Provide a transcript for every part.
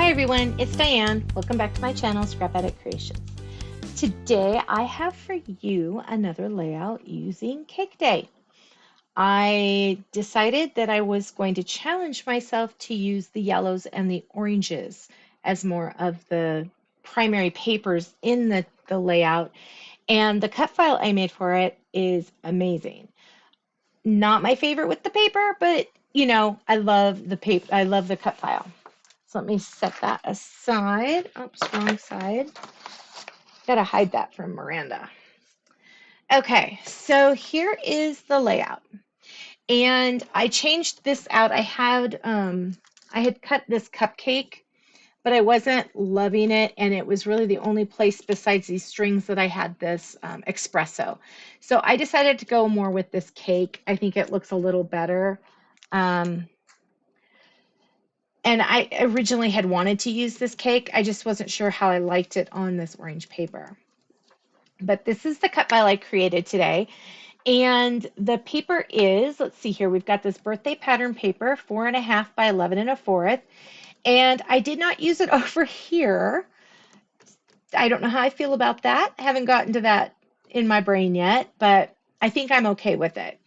Hi everyone, it's Diane. Welcome back to my channel, Scrap Addict Creations. Today I have for you another layout using Cake Day. I decided that I was going to challenge myself to use the yellows and the oranges as more of the primary papers in the layout, and the cut file I made for it is amazing. Not my favorite with the paper, but you know, I love the paper. I love the cut file. So let me set that aside. Oops, wrong side. Gotta hide that from Miranda. Okay, so here is the layout. And I changed this out. I had cut this cupcake, but I wasn't loving it, and it was really the only place besides these strings that I had this espresso. So I decided to go more with this cake. I think it looks a little better. And I originally had wanted to use this cake. I just wasn't sure how I liked it on this orange paper. But this is the cut file I created today. And the paper is, let's see here, we've got this birthday pattern paper, 4.5 by 11 1/4. And I did not use it over here. I don't know how I feel about that. I haven't gotten to that in my brain yet, but I think I'm okay with it.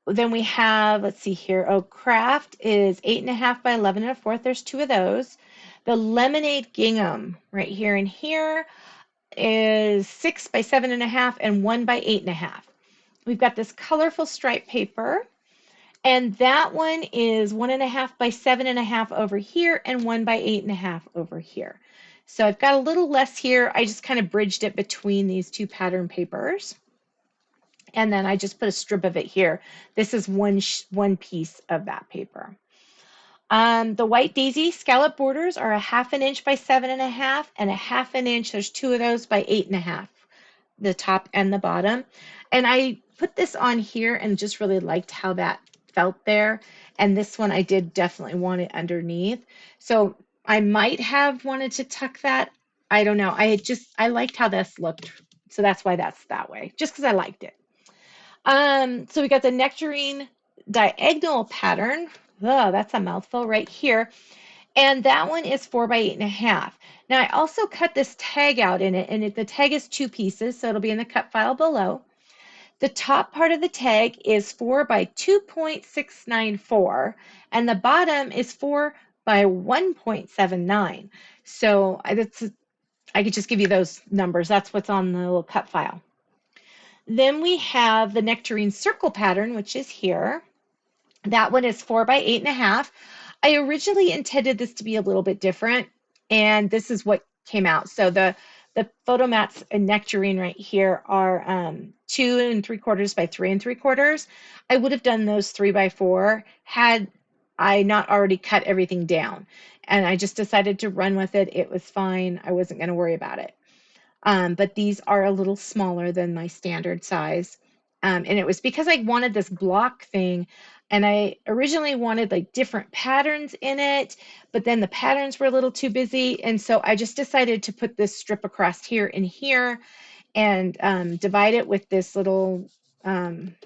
Then we have, let's see here, Kraft is 8.5 by 11 1/4. There's two of those. The lemonade gingham right here and here is 6 by 7.5 and 1 by 8.5. We've got this colorful stripe paper, and that one is 1.5 by 7.5 over here and 1 by 8.5 over here. So I've got a little less here. I just kind of bridged it between these two pattern papers. And then I just put a strip of it here. This is one piece of that paper. The white Daisy Scalloped borders are 1/2 inch by 7.5 and 1/2 inch. There's two of those by 8.5, the top and the bottom. And I put this on here and just really liked how that felt there. And this one I did definitely want it underneath. So I might have wanted to tuck that. I don't know. I liked how this looked. So that's why that's that way, just because I liked it. So we got the Nectarine diagonal pattern. Oh, that's a mouthful right here. And that one is 4 by 8.5. Now I also cut this tag out in it, and the tag is two pieces, so it'll be in the cut file below. The top part of the tag is 4 by 2.694, and the bottom is 4 by 1.79. So I could just give you those numbers. That's what's on the little cut file. Then we have the Nectarine Circle pattern, which is here. That one is 4 by 8.5. I originally intended this to be a little bit different, and this is what came out. So the photo mats and Nectarine right here are 2 3/4 by 3 3/4. I would have done those 3 by 4 had I not already cut everything down, and I just decided to run with it. It was fine. I wasn't going to worry about it. But these are a little smaller than my standard size. And it was because I wanted this block thing, and I originally wanted like different patterns in it, but then the patterns were a little too busy. And so I just decided to put this strip across here and here and divide it with this little, I'm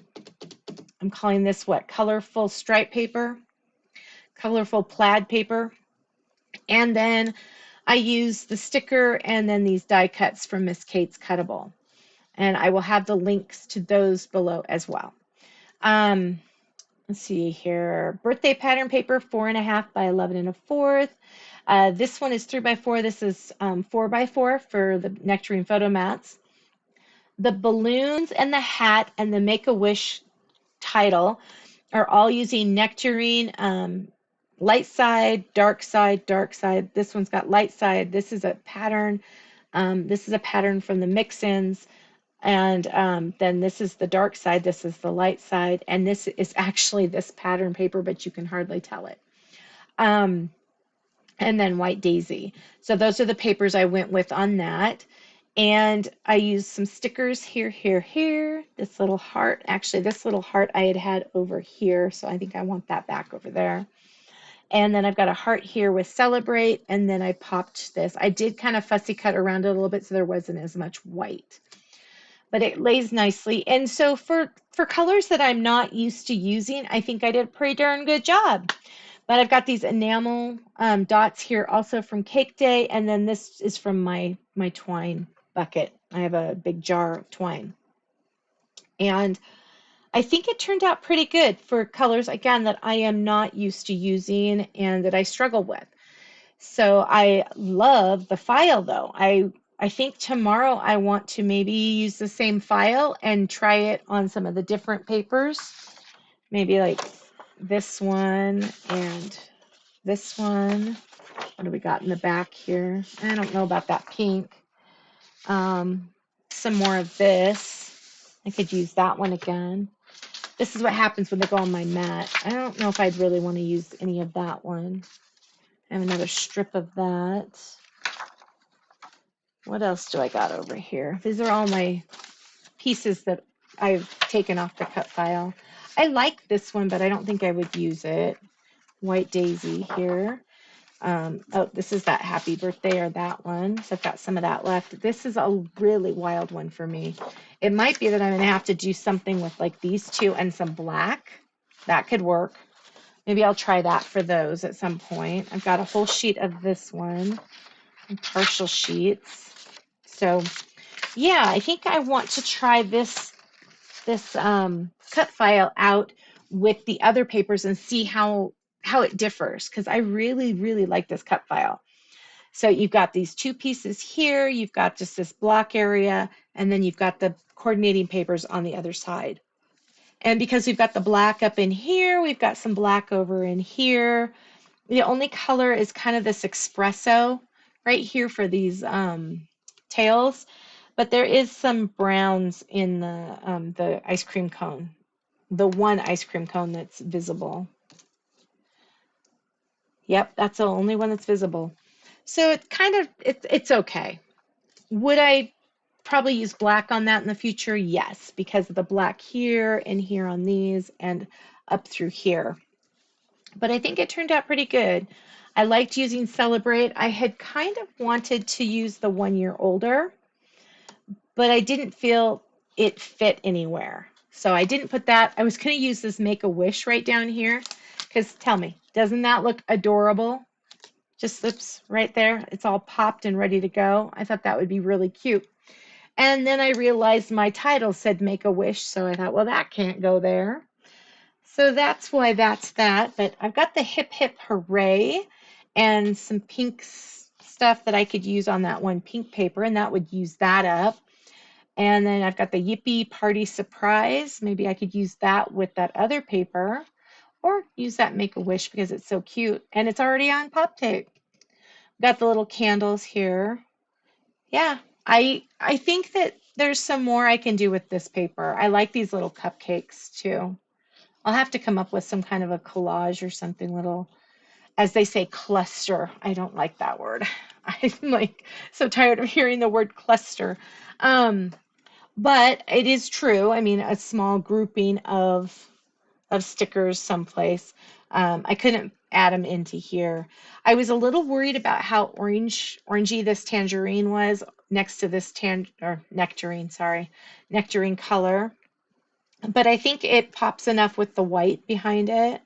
calling this what? Colorful stripe paper, colorful plaid paper. And then I use the sticker and then these die cuts from Miss Kate's Cuttable. And I will have the links to those below as well. Let's see here. Birthday pattern paper, 4.5 by 11 1/4. This one is 3 by 4. This is 4 by 4 for the Nectarine photo mats. The balloons and the hat and the Make-A-Wish title are all using Nectarine light side, dark side, dark side. This one's got light side. This is a pattern. This is a pattern from the mix-ins. And then this is the dark side. This is the light side. And this is actually this pattern paper, but you can hardly tell it. And then white Daisy. So those are the papers I went with on that. And I used some stickers here, here, here. This little heart. Actually, this little heart I had over here. So I think I want that back over there. And then I've got a heart here with celebrate, and then I popped this. I did kind of fussy cut around it a little bit so there wasn't as much white, but it lays nicely. And so for colors that I'm not used to using, I think I did a pretty darn good job. But I've got these enamel dots here also from Cake Day, and then this is from my twine bucket. I have a big jar of twine. And I think it turned out pretty good for colors, again, that I am not used to using and that I struggle with. So I love the file though. I think tomorrow I want to maybe use the same file and try it on some of the different papers. Maybe like this one and this one. What do we got in the back here? I don't know about that pink. Some more of this. I could use that one again. This is what happens when they go on my mat. I don't know if I'd really want to use any of that one. I have another strip of that. What else do I got over here? These are all my pieces that I've taken off the cut file. I like this one, but I don't think I would use it. White Daisy here. Oh, this is that happy birthday or that one. So I've got some of that left. This is a really wild one for me. It might be that I'm going to have to do something with like these two and some black. That could work. Maybe I'll try that for those at some point. I've got a whole sheet of this one and partial sheets. So yeah, I think I want to try this cut file out with the other papers and see how it differs, because I really, really like this cut file. So you've got these two pieces here, you've got just this block area, and then you've got the coordinating papers on the other side. And because we've got the black up in here, we've got some black over in here. The only color is kind of this espresso right here for these tails, but there is some browns in the ice cream cone, the one ice cream cone that's visible. Yep, that's the only one that's visible. So it kind of, it's okay. Would I probably use black on that in the future? Yes, because of the black here and here on these and up through here. But I think it turned out pretty good. I liked using Celebrate. I had kind of wanted to use the 1 year older, but I didn't feel it fit anywhere. So I didn't put that. I was going to use this Make a Wish right down here, because tell me, doesn't that look adorable? Just slips right there. It's all popped and ready to go. I thought that would be really cute. And then I realized my title said Make a Wish, so I thought, well, that can't go there. So that's why that's that. But I've got the Hip Hip Hooray and some pink stuff that I could use on that one pink paper, and that would use that up. And then I've got the Yippee Party Surprise. Maybe I could use that with that other paper, or use that Make a Wish because it's so cute and it's already on pop tape. Got the little candles here. Yeah, I think that there's some more I can do with this paper. I like these little cupcakes too. I'll have to come up with some kind of a collage or something little, as they say, cluster. I don't like that word. I'm like so tired of hearing the word cluster. But it is true. I mean, a small grouping of stickers someplace. I couldn't add them into here. I was a little worried about how orangey this tangerine was next to this nectarine color. But I think it pops enough with the white behind it.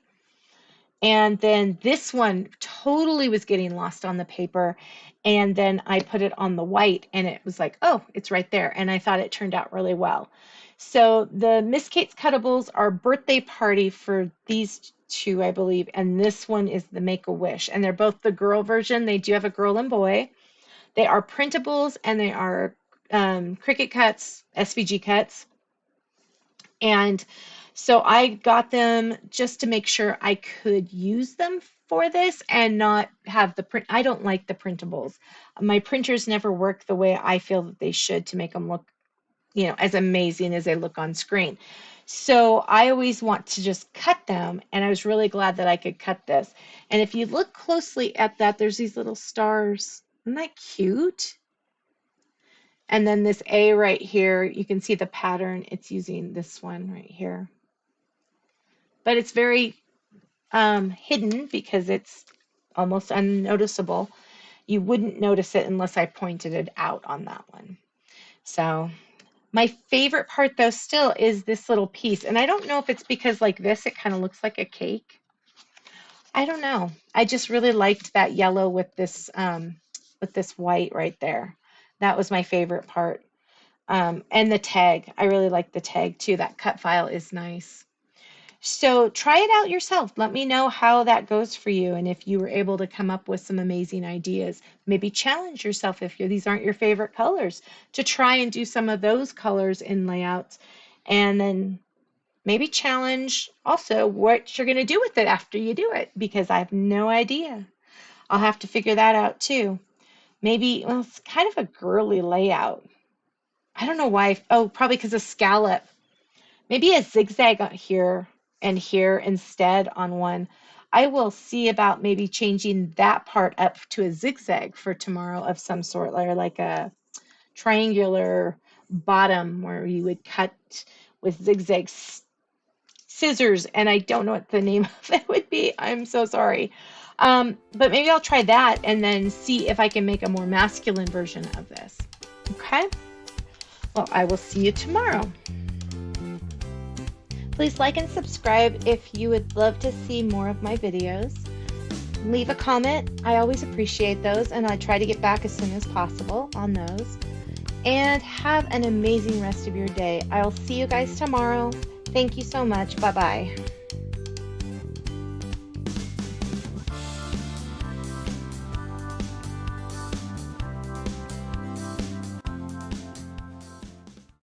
And then this one totally was getting lost on the paper. And then I put it on the white and it was like, oh, it's right there. And I thought it turned out really well. So the Miss Kate's Cuttables are birthday party for these two, I believe. And this one is the Make a Wish. And they're both the girl version. They do have a girl and boy. They are printables and they are Cricut cuts, SVG cuts. And so I got them just to make sure I could use them for this and not have the print. I don't like the printables. My printers never work the way I feel that they should to make them look, as amazing as they look on screen. So I always want to just cut them, and I was really glad that I could cut this. And if you look closely at that, there's these little stars. Isn't that cute? And then this A right here, you can see the pattern. It's using this one right here. But it's very hidden because it's almost unnoticeable. You wouldn't notice it unless I pointed it out on that one. So my favorite part though still is this little piece. And I don't know if it's because like this, it kind of looks like a cake, I don't know. I just really liked that yellow with this white right there. That was my favorite part. And the tag. I really like the tag too. That cut file is nice. So try it out yourself. Let me know how that goes for you and if you were able to come up with some amazing ideas. Maybe challenge yourself if these aren't your favorite colors to try and do some of those colors in layouts. And then maybe challenge also what you're going to do with it after you do it because I have no idea. I'll have to figure that out too. Maybe, well, it's kind of a girly layout. I don't know why. Oh, probably because of scallop. Maybe a zigzag here and here instead on one. I will see about maybe changing that part up to a zigzag for tomorrow of some sort, or like a triangular bottom where you would cut with zigzag scissors, and I don't know what the name of it would be. I'm so sorry. But maybe I'll try that and then see if I can make a more masculine version of this. Okay? Well, I will see you tomorrow. Please like and subscribe if you would love to see more of my videos. Leave a comment. I always appreciate those, and I try to get back as soon as possible on those. And have an amazing rest of your day. I'll see you guys tomorrow. Thank you so much. Bye-bye.